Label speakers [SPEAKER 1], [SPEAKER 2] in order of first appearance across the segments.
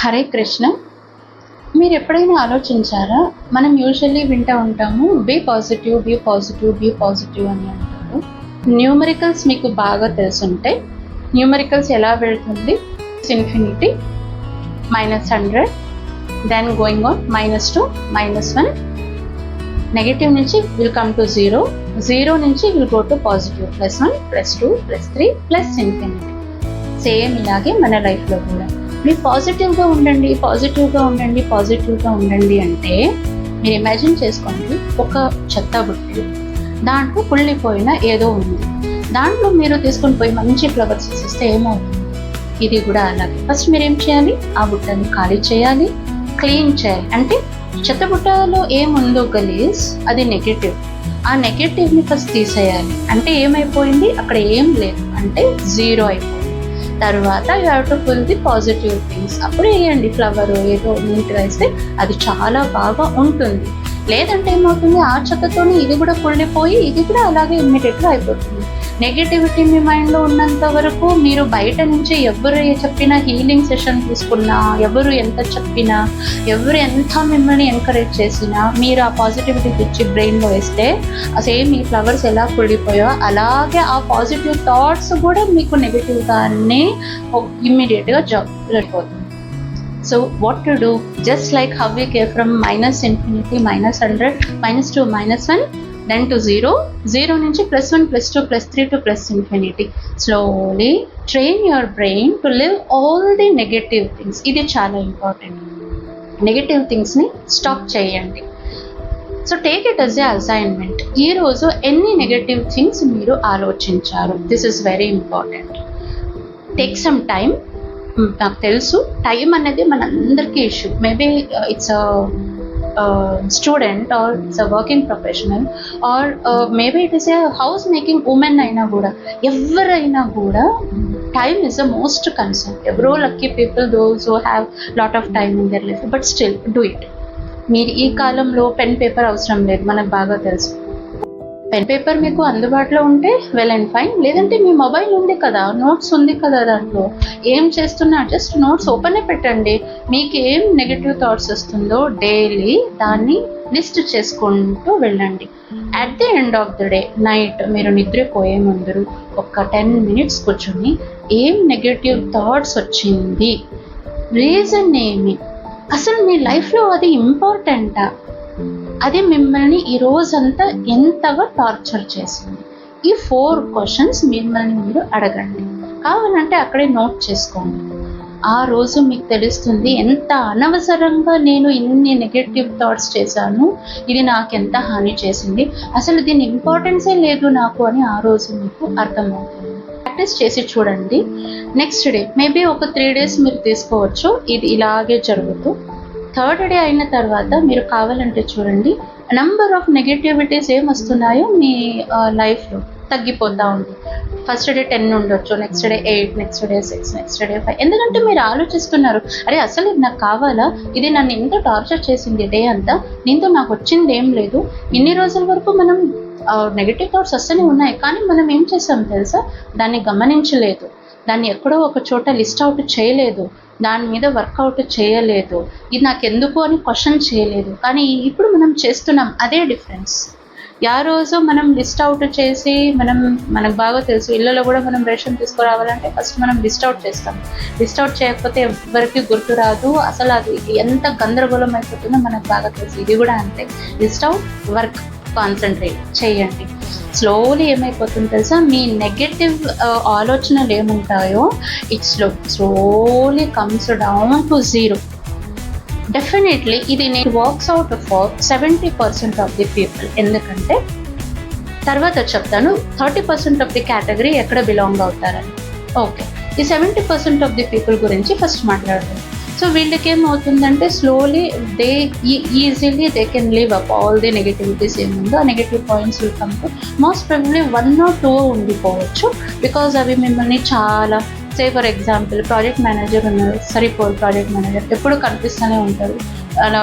[SPEAKER 1] హరే కృష్ణ. మీరు ఎప్పుడైనా ఆలోచించారా? మనం యూజువల్లీ వింటూ ఉంటాము, be positive be positive be positive అని అంటారు. న్యూమరికల్స్ మీకు బాగా తెలుసుంటే న్యూమరికల్స్ ఎలా వెళ్తుంది? Infinity, -100, then going on -2, -1, negative నుంచి will come to zero, zero నుంచి will go to positive, +1 +2 +3 plus infinity. Same ఇలాగే మన లైఫ్లో కూడా మీరు పాజిటివ్గా ఉండండి, పాజిటివ్గా ఉండండి, పాజిటివ్గా ఉండండి అంటే మీరు ఇమాజిన్ చేసుకోండి, ఒక చెత్త బుట్టి, దాంట్లో కుళ్ళిపోయిన ఏదో ఉంది, దాంట్లో మీరు తీసుకొని పోయి మంచి ఫ్లవర్స్ వేసిస్తే ఏమవుతుంది? ఇది కూడా అలాగే. ఫస్ట్ మీరు ఏం చేయాలి? ఆ బుట్టని ఖాళీ చేయాలి, క్లీన్ చేయాలి. అంటే చెత్త బుట్టలో ఏముందో గలీజ్, అది నెగటివ్. ఆ నెగటివ్ని ఫస్ట్ తీసేయాలి. అంటే ఏమైపోయింది? అక్కడ ఏం లేదు, అంటే జీరో అయిపోయింది. తర్వాత you have to full the positive things. అప్పుడు వేయండి, ఫ్లవర్ ఏదో నీట్గా వేస్తే అది చాలా బాగా ఉంటుంది. లేదంటే ఏమవుతుంది? ఆ చెత్తతోనే ఇది కూడా కుళ్ళిపోయి ఇది కూడా అలాగే ఇమ్మీడియట్గా అయిపోతుంది. నెగిటివిటీ మీ మైండ్లో ఉన్నంత వరకు మీరు బయట నుంచి ఎవరు చెప్పినా, హీలింగ్ సెషన్ తీసుకున్నా, ఎవరు ఎంత చెప్పినా, ఎవరు ఎంత మిమ్మల్ని ఎంకరేజ్ చేసినా, మీరు ఆ పాజిటివిటీ తెచ్చి బ్రెయిన్లో వేస్తే సేమ్ ఈ ఫ్లవర్స్ ఎలా కుళ్ళిపోయో అలాగే ఆ పాజిటివ్ థాట్స్ కూడా మీకు నెగిటివ్గానే ఇమ్మీడియట్గా జరిగిపోతుంది. So what to do? Just like how we came from -infinity, -100, -2, -1, then to 0, 0 నుంచి +1, +2, +3 to +infinity. Slowly train your brain to live all the negative things. ఇది చాలా ఇంపార్టెంట్. నెగటివ్ థింగ్స్ని స్టాప్ చేయండి. So take it as a assignment. ఈరోజు ఎన్ని negative things మీరు ఆలోచించారు? This is very important. Take some time. నాకు తెలుసు టైం అనేది మనందరికీ issue. Maybe it's student or it's a working professional or maybe it is a house making women అయినా కూడా, ఎవరైనా కూడా time is the most concern. ఎవరో lucky people, those who have lot of time in their life, but still do it. మీరు ఈ కాలంలో pen paper అవసరం లేదు, మనకు బాగా తెలుసు. పెన్ పేపర్ మీకు అందుబాటులో ఉంటే వెల్ అండ్ ఫైన్. లేదంటే మీ మొబైల్ ఉంది కదా, నోట్స్ ఉంది కదా, దాంట్లో ఏం చేస్తున్నా జస్ట్ నోట్స్ ఓపెన్ పెట్టండి. మీకు ఏం నెగటివ్ థాట్స్ వస్తుందో డైలీ దాన్ని లిస్ట్ చేసుకుంటూ వెళ్ళండి. At the end of the day, night మీరు నిద్రపోయే ముందు ఒక 10 minutes కూర్చొని ఏం నెగటివ్ థాట్స్ వచ్చింది, రీజన్ ఏమి, అసలు మీ లైఫ్లో అది ఇంపార్టెంటా, అది మిమ్మల్ని ఈ రోజంతా ఎంతగా టార్చర్ చేసింది, ఈ 4 questions మిమ్మల్ని మీరు అడగండి. కావాలంటే అక్కడే నోట్ చేసుకోండి. ఆ రోజు మీకు తెలుస్తుంది ఎంత అనవసరంగా నేను ఇన్ని నెగటివ్ థాట్స్ చేశాను, ఇది నాకు ఎంత హాని చేసింది, అసలు దీని ఇంపార్టెన్సే లేదు నాకు అని ఆ రోజు మీకు అర్థమవుతుంది. ప్రాక్టీస్ చేసి చూడండి. నెక్స్ట్ డే మేబీ ఒక 3 days మీరు తీసుకోవచ్చు. ఇది ఇలాగే జరుగుతూ 3rd day అయిన తర్వాత మీరు కావాలంటే చూడండి, నంబర్ ఆఫ్ నెగటివిటీస్ ఏం వస్తున్నాయో మీ లైఫ్లో తగ్గిపోతూ ఉంది. ఫస్ట్ డే 10 ఉండొచ్చు, next day 8, next day 6, next day 5. ఎందుకంటే మీరు ఆలోచిస్తున్నారు, అరే అసలు ఇది నాకు కావాలా, ఇది నన్ను ఎంత టార్చర్ చేసింది డే అంతా, దీంతో నాకు వచ్చింది ఏం లేదు. ఇన్ని రోజుల వరకు మనం నెగటివ్ థాట్స్ వస్తూనే ఉన్నాయి, కానీ మనం ఏం చేసాం తెలుసా, దాన్ని గమనించలేదు, దాన్ని ఎక్కడో ఒక చోట లిస్ట్ అవుట్ చేయలేదు, దాని మీద వర్కౌట్ చేయలేదు, ఇది నాకు ఎందుకు అని క్వశ్చన్ చేయలేదు. కానీ ఇప్పుడు మనం చేస్తున్నాం, అదే డిఫరెన్స్. ఆ రోజు మనం లిస్ట్ అవుట్ చేసి మనకు బాగా తెలుసు, ఇళ్ళలో కూడా మనం రేషన్ తీసుకురావాలంటే ఫస్ట్ మనం లిస్ట్ అవుట్ చేస్తాం. లిస్ట్ అవుట్ చేయకపోతే ఎవరికి గుర్తు రాదు, అసలు అది ఎంత గందరగోళం అయిపోతుందో మనకు బాగా తెలుసు. ఇది కూడా అంతే. లిస్ట్ అవుట్, వర్క్, కాన్సన్ట్రేట్ చేయండి. స్లోలీ ఏమైపోతుంది తెలుసా, మీ నెగటివ్ ఆలోచనలు ఏముంటాయో it's slowly comes down to 0. Definitely ఇది నేను works out for 70% of the people. ఎందుకంటే తర్వాత చెప్తాను 30% ఆఫ్ ది కేటగిరీ ఎక్కడ బిలాంగ్ అవుతారని. ఓకే, ఈ 70% ఆఫ్ ది పీపుల్ గురించి ఫస్ట్ మాట్లాడతాను. సో వీళ్ళకి ఏమవుతుందంటే slowly easily they can leave up all the negativities ఏముందో. ఆ negative points will come to most probably 1 or 2 ఉండిపోవచ్చు, because అవి మిమ్మల్ని చాలా, say for example project manager ఉన్నారు, సరిపోరు ప్రాజెక్ట్ మేనేజర్, ఎప్పుడు కనిపిస్తూనే ఉంటారు, అలా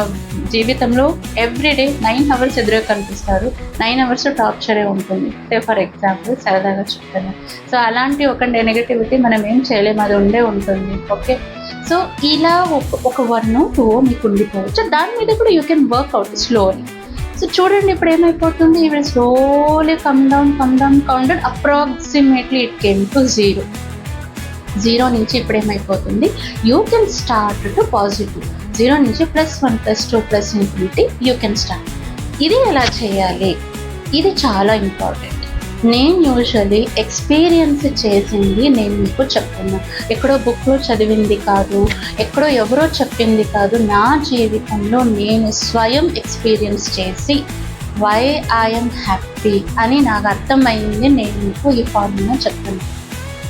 [SPEAKER 1] జీవితంలో ఎవ్రీడే 9 hours ఎదురుగా కనిపిస్తారు, 9 hours టార్చరే ఉంటుంది. ఫర్ ఎగ్జాంపుల్ సరదాగా చెప్తాను. సో అలాంటి ఒక నెగటివిటీ మనం ఏం చేయలేము, అది ఉంటుంది. ఓకే, సో ఇలా ఒక 1 or 2 మీకు ఉండిపోవచ్చు. దాని మీద కూడా you can work out slowly. So చూడండి ఇప్పుడు ఏమైపోతుంది, ఇవి slowly come down approximately it came to 0 నుంచి ఇప్పుడు ఏమైపోతుంది, you can start to positive. 0 నుంచి +1 +2 +∞ యూ కెన్ స్టార్ట్. ఇది ఎలా చేయాలి, ఇది చాలా ఇంపార్టెంట్. నేను యూజువల్లీ ఎక్స్పీరియన్స్ చేసింది నేను మీకు చెప్తున్నా, ఎక్కడో బుక్లో చదివింది కాదు, ఎక్కడో ఎవరో చెప్పింది కాదు, నా జీవితంలో నేను స్వయం ఎక్స్పీరియన్స్ చేసి వై ఐఎమ్ హ్యాపీ అని నాకు అర్థమైంది. నేను మీకు ఈ ఫార్ములా చెప్తున్నాను.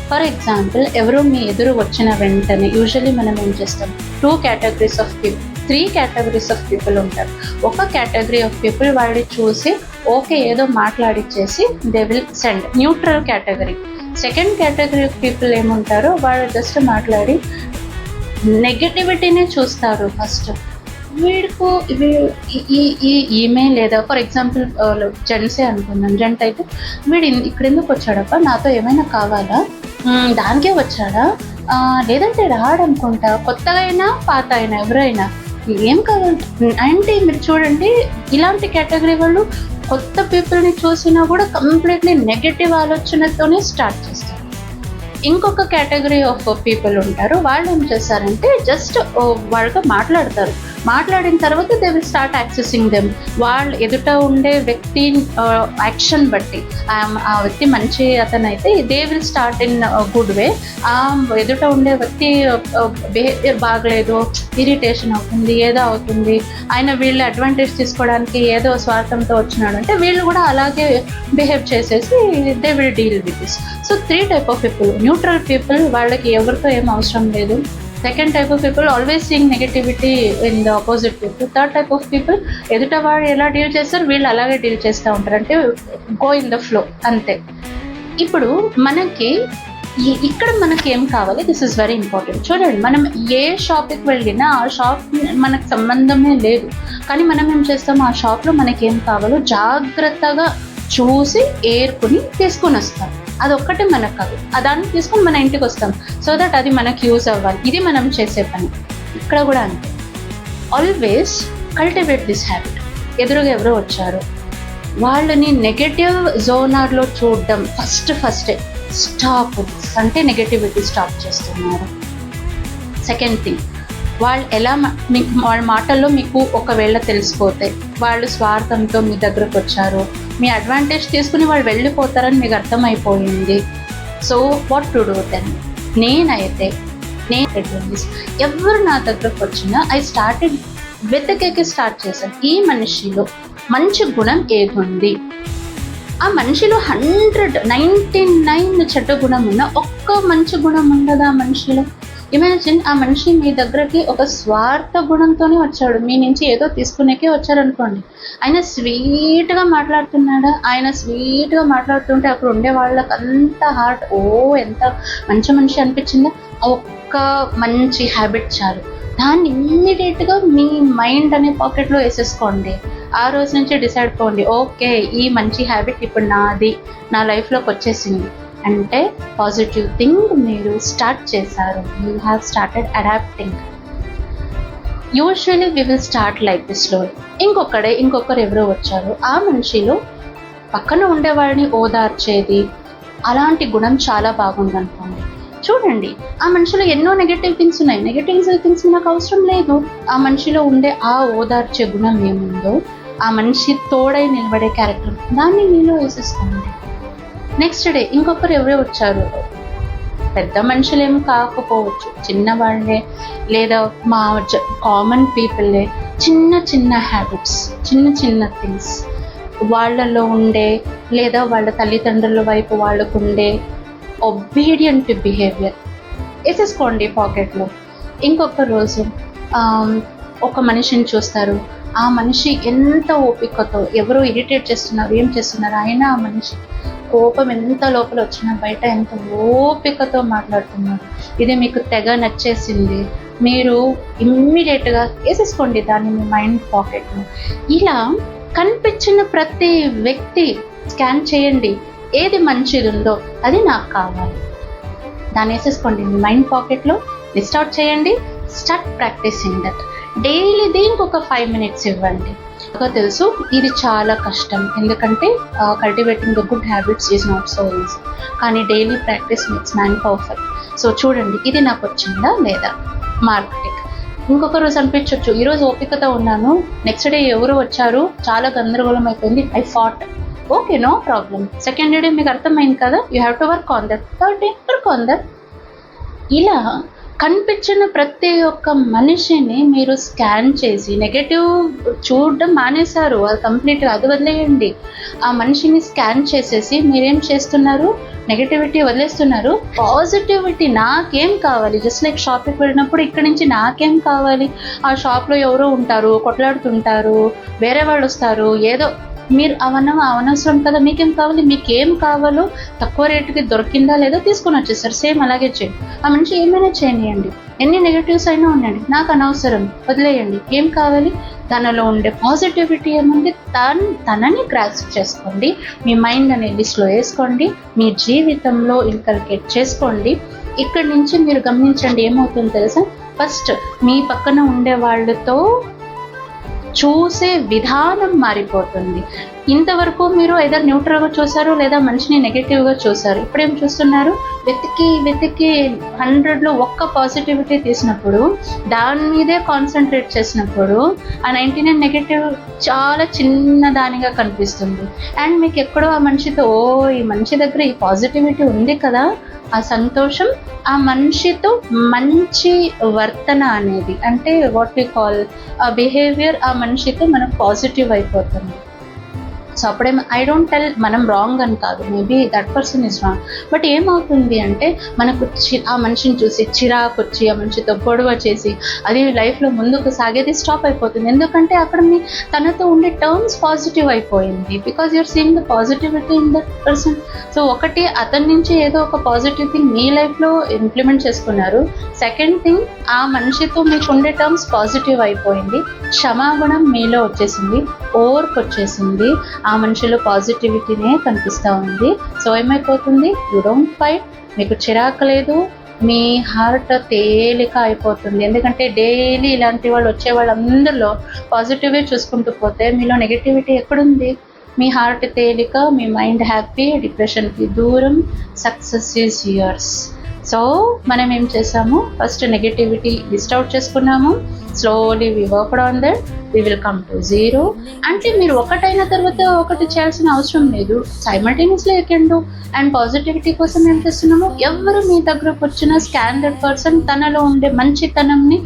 [SPEAKER 1] ఫర్ ఎగ్జాంపుల్, ఎవరో మీ ఎదురు వచ్చిన వెంటనే యూజువల్లీ మనం ఏం చేస్తాం, 2 categories of people, 3 categories of people ఉంటారు. ఒక కేటగిరీ ఆఫ్ పీపుల్ వాళ్ళు చూసి ఓకే ఏదో మాట్లాడిచ్చేసి they will send, neutral category. Second category of people ఏముంటారో వాళ్ళు జస్ట్ మాట్లాడి నెగటివిటీనే చూస్తారు. ఫస్ట్ వీడికు ఈమె లేదా ఫర్ ఎగ్జాంపుల్ జెంట్సే అనుకుందాం, జెంట్ అయితే వీడు ఇక్కడ ఎందుకు వచ్చాడప్ప, నాతో ఏమైనా కావాలా, దానికే వచ్చాడా, లేదంటే రాడనుకుంటా, కొత్తగా అయినా పాత అయినా ఎవరైనా ఏం కావాలి అంటే మీరు చూడండి, ఇలాంటి కేటగిరీ వాళ్ళు కొత్త పీపుల్ని చూసినా కూడా కంప్లీట్లీ నెగటివ్ ఆలోచనతోనే స్టార్ట్ చేస్తారు. ఇంకొక కేటగిరీ ఆఫ్ పీపుల్ ఉంటారు, వాళ్ళు ఏం చేస్తారంటే జస్ట్ వాళ్ళతో మాట్లాడతారు, మాట్లాడిన తర్వాత they will start accessing them. వాళ్ళు ఎదుట ఉండే వ్యక్తి యాక్షన్ బట్టి, ఆ వ్యక్తి మంచి అతనైతే they will start in good way. ఆ ఎదుట ఉండే వ్యక్తి బిహేవియర్ బాగలేదు, ఇరిటేషన్ అవుతుంది, ఏదో అవుతుంది, ఆయన వీళ్ళు అడ్వాంటేజ్ తీసుకోవడానికి ఏదో స్వార్థంతో వచ్చినాడు అంటే వీళ్ళు కూడా అలాగే బిహేవ్ చేసేసి they will deal with this. So 3 type of people. Neutral people, వాళ్ళకి ఎవరితో ఏం అవసరం లేదు. Second type of people always seeing negativity in the opposite people. Third type of people ఎదుట వాడు ఎలా డీల్ చేస్తారు వీళ్ళు అలాగే డీల్ చేస్తూ ఉంటారు, అంటే గో ఇన్ ద ఫ్లో అంతే. ఇప్పుడు మనకి ఇక్కడ మనకి ఏం కావాలి, దిస్ ఇస్ వెరీ ఇంపార్టెంట్. చూడండి, మనం ఏ షాప్కి వెళ్ళినా ఆ షాప్ మనకు సంబంధమే లేదు, కానీ మనం ఏం చేస్తాం, ఆ షాప్లో మనకి ఏం కావాలో జాగ్రత్తగా చూసి ఏరుకుని తీసుకొని వస్తాం. అదొక్కటే మనకు కాదు, దాన్ని తీసుకొని మన ఇంటికి వస్తాం, సో దట్ అది మనకు యూజ్ అవ్వాలి. ఇది మనం చేసే పని. ఇక్కడ కూడా అంతే, ఆల్వేస్ కల్టివేట్ దిస్ హ్యాబిట్. ఎదురుగా ఎవరో వచ్చారు, వాళ్ళని నెగటివ్ జోనర్లో చూడడం ఫస్టే స్టాప్. అంటే నెగటివిటీ స్టాప్ చేస్తున్నారు. సెకండ్ థింగ్, వాళ్ళు ఎలా మీకు వాళ్ళ మాటల్లో మీకు ఒకవేళ తెలిసిపోతే వాళ్ళు స్వార్థంతో మీ దగ్గరకు వచ్చారు, మీ అడ్వాంటేజ్ తీసుకుని వాళ్ళు వెళ్ళిపోతారని మీకు అర్థమైపోయింది. So what to do then? నేనైతే ఎవరు నా దగ్గరకు వచ్చినా ఐ స్టార్టెడ్ వెతకేకి స్టార్ట్ చేశాను. ఈ మనిషిలో మంచి గుణం ఏదుంది, ఆ మనిషిలో 199 చెడ్డ గుణం ఉన్న ఒక్క మంచి గుణం ఉండదు ఆ మనిషిలో. ఇమాజిన్, ఆ మనిషి మీ దగ్గరకి ఒక స్వార్థ గుణంతోనే వచ్చాడు, మీ నుంచి ఏదో తీసుకునేకే వచ్చారనుకోండి. ఆయన స్వీట్గా మాట్లాడుతున్నాడా, ఆయన స్వీట్గా మాట్లాడుతుంటే అక్కడ ఉండే వాళ్ళకి అంత హార్ట్ ఎంత మంచి మనిషి అనిపించిందో. ఒక్క మంచి హ్యాబిట్ చాలు, దాన్ని ఇమ్మీడియట్గా మీ మైండ్ అనే పాకెట్లో వేసేసుకోండి. ఆ రోజు నుంచి డిసైడ్ పోండి, ఓకే ఈ మంచి హ్యాబిట్ ఇప్పుడు నాది, నా లైఫ్లోకి వచ్చేసింది అంటే పాజిటివ్ థింగ్ మీరు స్టార్ట్ చేశారు. You have started adapting. Usually we will start like this slow. ఇంకొకరు ఎవరో వచ్చారు, ఆ మనిషిలో పక్కన ఉండేవాడిని ఓదార్చేది అలాంటి గుణం చాలా బాగుందనుకోండి. చూడండి, ఆ మనిషిలో ఎన్నో నెగటివ్ థింగ్స్ ఉన్నాయి, నెగటివ్ థింగ్స్ నాకు అవసరం లేదు. ఆ మనిషిలో ఉండే ఆ ఓదార్చే గుణం ఏముందో, ఆ మనిషి తోడై నిలబడే క్యారెక్టర్, దాన్ని మీలో వేసేసుకోండి. నెక్స్ట్ డే ఇంకొకరు ఎవరో వచ్చారు, పెద్ద మనుషులేమో కాకపోవచ్చు, చిన్నవాళ్ళే లేదా మా కామన్ పీపుల్లే, చిన్న హ్యాబిట్స్, చిన్న థింగ్స్ వాళ్ళలో ఉండే లేదా వాళ్ళ తల్లిదండ్రుల వైపు వాళ్ళకు ఉండే ఒబీడియంట్ బిహేవియర్ వేసేసుకోండి పాకెట్లో. ఇంకొక రోజు ఒక మనిషిని చూస్తారు, ఆ మనిషి ఎంత ఓపికతో ఎవరో ఇరిటేట్ చేస్తున్నారు, ఏం చేస్తున్నారు, అయినా ఆ మనిషి కోపం ఎంత లోపల వచ్చినా బయట ఎంత ఓపికతో మాట్లాడుతున్నారు. ఇది మీకు తెగ నచ్చేసింది. మీరు ఇమ్మీడియట్గా వేసేసుకోండి దాన్ని మీ మైండ్ పాకెట్లో. ఇలా కనిపించిన ప్రతి వ్యక్తి స్కాన్ చేయండి, ఏది మంచిది ఉందో అది నాకు కావాలి, దాన్ని వేసేసుకోండి మీ మైండ్ పాకెట్లో, లిస్ట్ అవుట్ చేయండి, స్టార్ట్ ప్రాక్టీసింగ్ దట్. డైలీ దీనికి ఒక 5 minutes ఇవ్వండి. తెలుసు ఇది చాలా కష్టం, ఎందుకంటే cultivating the good habits is not so easy, కానీ daily practice makes man perfect. So చూడండి ఇది నాకు వచ్చిందా లేదా. మార్కెటింగ్ ఇంకొక రోజు అనిపించవచ్చు, ఈరోజు ఓపికతో ఉన్నాను, నెక్స్ట్ డే ఎవరు వచ్చారు చాలా గందరగోళం అయిపోయింది, I fought. Okay, no problem. Second day మీకు అర్థమైంది కదా, you have to work on that. Third day work on that. ఇలా కనిపించిన ప్రతి ఒక్క మనిషిని మీరు స్కాన్ చేసి నెగటివ్ చూడడం మానేశారు, అది కంప్లీట్గా అది వదిలేయండి. ఆ మనిషిని స్కాన్ చేసేసి మీరేం చేస్తున్నారు, నెగటివిటీ వదిలేస్తున్నారు, పాజిటివిటీ. నాకేం కావాలి, జస్ట్ లైక్ షాప్కి వెళ్ళినప్పుడు ఇక్కడ నుంచి నాకేం కావాలి, ఆ షాప్లో ఎవరో ఉంటారు, కొట్లాడుతుంటారు, వేరే వాళ్ళు వస్తారు, ఏదో మీరు అవనవసరం కదా. మీకేం కావాలి, మీకేం కావాలో తక్కువ రేటుకి దొరికిందా లేదో తీసుకొని వచ్చేస్తారు, సేమ్ అలాగే చేయండి. ఆ మనిషి ఏమైనా చేయనియండి, ఎన్ని నెగటివ్స్ అయినా ఉండండి, నాకు అనవసరం, వదిలేయండి. ఏం కావాలి, తనలో ఉండే పాజిటివిటీ ఏముంది తనని గ్రాస్ప్ చేసుకోండి, మీ మైండ్ అనే లిస్ట్లో వేసుకోండి, మీ జీవితంలో ఇన్కల్కేట్ చేసుకోండి. ఇక్కడి నుంచి మీరు గమనించండి ఏమవుతుందో తెలుసా. ఫస్ట్ మీ పక్కన ఉండే వాళ్ళతో చూసే విధానం మారిపోతుంది. ఇంతవరకు మీరు ఏదైనా న్యూట్రల్గా చూసారు లేదా మనిషిని నెగటివ్గా చూసారు, ఇప్పుడేం చూస్తున్నారు, వెతికి 100లో ఒక్క పాజిటివిటీ తీసినప్పుడు దాని మీదే కాన్సన్ట్రేట్ చేసినప్పుడు ఆ 99 నెగటివ్ చాలా చిన్నదానిగా కనిపిస్తుంది. అండ్ మీకు ఎక్కడో ఆ మనిషితో ఈ మనిషి దగ్గర ఈ పాజిటివిటీ ఉంది కదా, ఆ సంతోషం, ఆ మనిషితో మంచి వర్తన అనేది, అంటే వాట్ వి కాల్ ఆ బిహేవియర్, ఆ మనిషితో మనకు పాజిటివ్ అయిపోతుంది. సో అప్పుడే ఐ డోంట్ టెల్ మనం రాంగ్ అని కాదు, maybe that person is wrong, but ఏమవుతుంది అంటే మనకు ఆ మనిషిని చూసి చిరాకు వచ్చి ఆ మనిషితో గొడవ చేసి అది లైఫ్లో ముందుకు సాగేది స్టాప్ అయిపోతుంది. ఎందుకంటే అక్కడ తనతో ఉండే టర్మ్స్ పాజిటివ్ అయిపోయింది, because you're seeing the positivity in that person. So ఒకటి అతని నుంచి ఏదో ఒక పాజిటివ్ థింగ్ మీ లైఫ్లో ఇంప్లిమెంట్ చేసుకున్నారు. సెకండ్ థింగ్, ఆ మనిషితో మీకు ఉండే టర్మ్స్ పాజిటివ్ అయిపోయింది, క్షమాగుణం మీలో వచ్చేసింది, ఓర్పు వచ్చేసింది, ఆ మనిషిలో పాజిటివిటీనే కనిపిస్తూ ఉంది. సో ఏమైపోతుంది, యూ డోంట్ ఫైట్, మీకు చిరాకు లేదు, మీ హార్ట్ తేలిక అయిపోతుంది. ఎందుకంటే డైలీ ఇలాంటి వాళ్ళు వచ్చే వాళ్ళందరిలో పాజిటివే చూసుకుంటూ పోతే మీలో నెగటివిటీ ఎక్కడుంది. మీ హార్ట్ తేలిక, మీ మైండ్ హ్యాపీ, డిప్రెషన్కి దూరం, సక్సెస్ ఈజ్ యువర్స్. సో మనం ఏం చేసాము, ఫస్ట్ నెగటివిటీ లిస్ట్ అవుట్ చేసుకున్నాము, slowly we worked on that, we will come to 0. అంటే మీరు ఒకటైన తర్వాత ఒకటి చేయాల్సిన అవసరం లేదు, సైమల్టేనియస్లీ ఎక్కండు. అండ్ పాజిటివిటీ కోసం ఏం చేస్తున్నాము, ఎవరు మీ దగ్గరకు వచ్చిన స్కాండర్డ్ పర్సన్ తనలో ఉండే మంచితనంని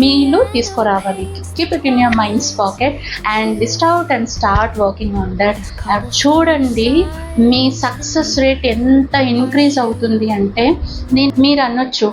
[SPEAKER 1] మీలో తీసుకురావాలి. Keep it in your minds pocket and list out and start working on that. చూడండి మీ సక్సెస్ రేట్ ఎంత ఇంక్రీజ్ అవుతుంది అంటే, మీరు అనొచ్చు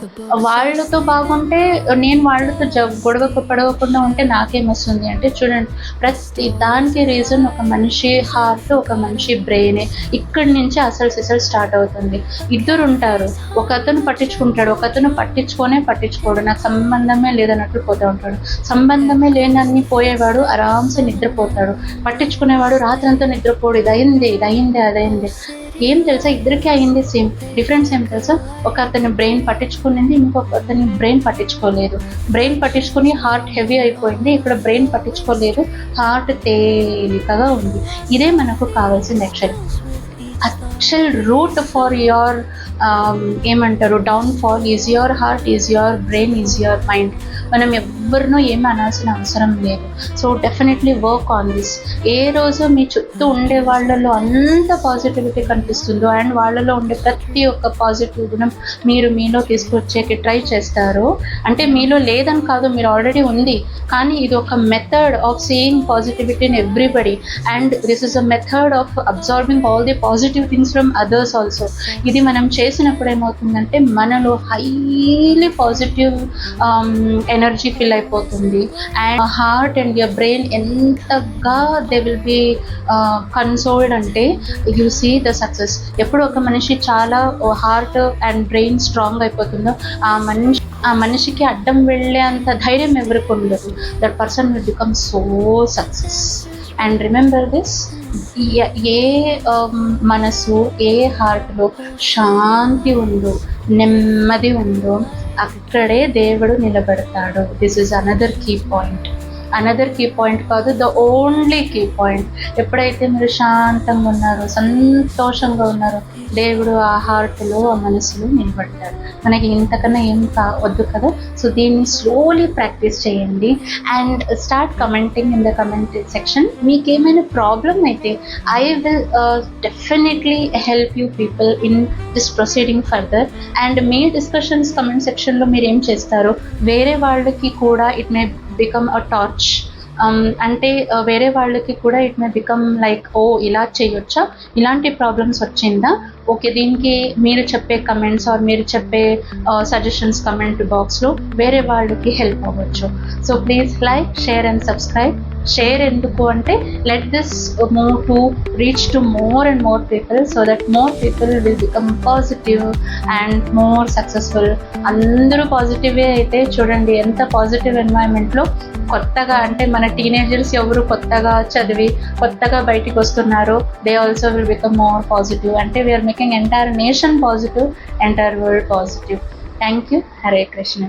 [SPEAKER 1] వాళ్ళతో బాగుంటే నేను వాళ్ళతో గొడవ పడవకుండా ఉంటే నాకేమొస్తుంది అంటే, చూడండి ప్రతి దానికి రీజన్ ఒక మనిషి హార్ట్, ఒక మనిషి బ్రెయినే. ఇక్కడి నుంచి అసలు సిసలు స్టార్ట్ అవుతుంది. ఇద్దరు ఉంటారు, ఒక అతను పట్టించుకుంటాడు, ఒక అతను పట్టించుకోడు, నాకు సంబంధమే లేదన్నట్లు పోతూ ఉంటాడు. సంబంధమే లేనన్ని పోయేవాడు ఆరామ్సే నిద్రపోతాడు, పట్టించుకునేవాడు రాత్రంతా నిద్రపోడు, ఇదైంది అదైంది. ఏం తెలుసా, ఇద్దరికీ అయింది సేమ్. డిఫరెన్స్ ఏం తెలుసా, ఒక అతని బ్రెయిన్ పట్టించుకునింది, ఇంకొక అతని బ్రెయిన్ పట్టించుకోలేదు. బ్రెయిన్ పట్టించుకుని హార్ట్ హెవీ అయిపోయింది, ఇక్కడ బ్రెయిన్ పట్టించుకోలేదు, హార్ట్ తేలికగా ఉంది. ఇదే మనకు కావాల్సింది యాక్చువల్ రూట్ ఫర్ యువర్ ఏమంటారు downfall is your heart, is your brain, is your mind. మనం ఎవరినో ఏమి అనాల్సిన అవసరం లేదు. So definitely work on this. ఏ రోజు మీ చుట్టూ ఉండే వాళ్ళలో అంత పాజిటివిటీ కనిపిస్తుందో అండ్ వాళ్ళలో ఉండే ప్రతి ఒక్క పాజిటివ్ గుణం మీరు మీలో తీసుకొచ్చేకి ట్రై చేస్తారు. అంటే మీలో లేదని కాదు, మీరు ఆల్రెడీ ఉంది, కానీ ఇది ఒక method of seeing positivity in everybody and this is a method of absorbing all the positive things comes from others also. ఇది మనం చేసినప్పుడు ఏమవుతుందంటే మనలో హైలీ పాజిటివ్ ఎనర్జీ ఫిల్ అయిపోతుంది. And heart and your brain ఎంతగా దే విల్ బి కన్సోల్డ్ అంటే you see the success. ఎప్పుడు ఒక మనిషి చాలా హార్ట్ అండ్ బ్రెయిన్ స్ట్రాంగ్ అయిపోతుందో ఆ మనిషికి అడ్డం వెళ్ళే అంత ధైర్యం ఎవరికి ఉండదు. That person will become so success. And remember this, ఏ మనసు, ఏ హార్ట్లో శాంతి ఉందో, నెమ్మది ఉందో, అక్కడే దేవుడు నిలబడతాడు. This is another key point. Another key point కాదు, ద ఓన్లీ కీ పాయింట్. ఎప్పుడైతే మీరు శాంతంగా ఉన్నారో, సంతోషంగా ఉన్నారో, దేవుడు ఆ హార్ట్లో, ఆ మనసులో నిలబడతాడు. మనకి ఇంతకన్నా ఏం వద్దు కదా. సో దీన్ని స్లోలీ ప్రాక్టీస్ చేయండి and start commenting in the comment section. మీకు ఏమైనా ప్రాబ్లం అయితే I will definitely help you people in this proceeding further. And me discussions comment సెక్షన్లో మీరు ఏం చేస్తారో వేరే వాళ్ళకి కూడా it may become a torch. అంటే వేరే వాళ్ళకి కూడా ఇట్ మే బికమ్ లైక్, ఓ ఇలా చేయొచ్చా, ఇలాంటి ప్రాబ్లమ్స్ వచ్చిందా, ఓకే దీనికి మీరు చెప్పే కమెంట్స్ ఆర్ మీరు చెప్పే సజెషన్స్ కమెంట్ బాక్స్లో వేరే వాళ్ళకి హెల్ప్ అవ్వచ్చు. So please like, share and subscribe. Share ఎందుకు అంటే let this move to reach to more and more people so that more people will become positive and more successful. అందరూ పాజిటివే అయితే చూడండి ఎంత పాజిటివ్ ఎన్వైరన్మెంట్లో కొత్తగా, అంటే మన టీనేజర్స్ ఎవరు కొత్తగా చదివి కొత్తగా బయటికి వస్తున్నారో they also will become more positive. అంటే we are making entire nation positive, entire world positive. Thank you. Hare Krishna.